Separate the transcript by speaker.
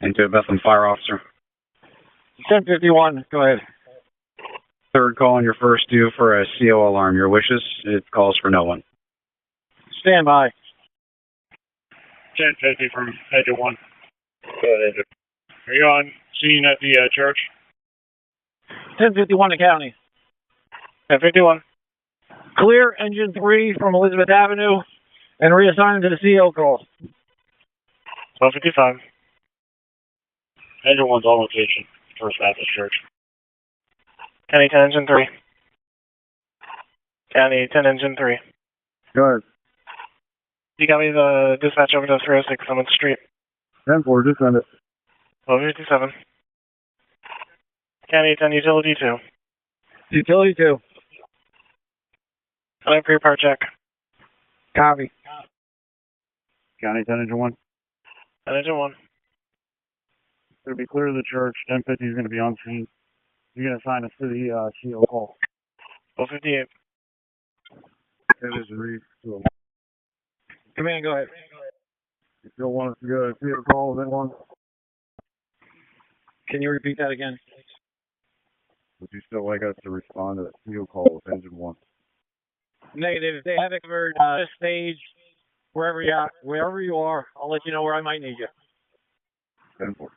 Speaker 1: Into Bethlehem Fire Officer.
Speaker 2: 1051, go ahead.
Speaker 1: Third call on your first due for a CO alarm. Your wishes? It calls for no one.
Speaker 2: Stand by.
Speaker 3: 1050 from Engine 1. Go ahead, Engine. Are you on scene at the church?
Speaker 2: 1051 to county.
Speaker 3: 1051.
Speaker 2: Clear engine 3 from Elizabeth Avenue and reassign to the CO call.
Speaker 3: 1255. Engine 1's on location. First Baptist Church.
Speaker 4: County 10 Engine 3. County 10 Engine 3.
Speaker 1: Go ahead.
Speaker 4: You got me the dispatch over to 306 on the street.
Speaker 1: 10-4, just send it.
Speaker 4: 1257. County 10 Utility 2.
Speaker 2: Utility 2.
Speaker 4: Time for your part check.
Speaker 2: Copy.
Speaker 1: County 10 Engine 1.
Speaker 4: 10 Engine 1.
Speaker 1: It'll be clear of the church. 1050 is going to be on scene. You're going to assign us to the CO call.
Speaker 4: 1258.
Speaker 1: That is read. So,
Speaker 2: Command, go ahead.
Speaker 1: you still want us to go to CO call with anyone?
Speaker 2: Can you repeat that again?
Speaker 1: Would you still like us to respond to the CO call with Engine 1?
Speaker 2: Negative. If they haven't covered this stage, wherever you are, I'll let you know where I might need you.
Speaker 1: 10-4.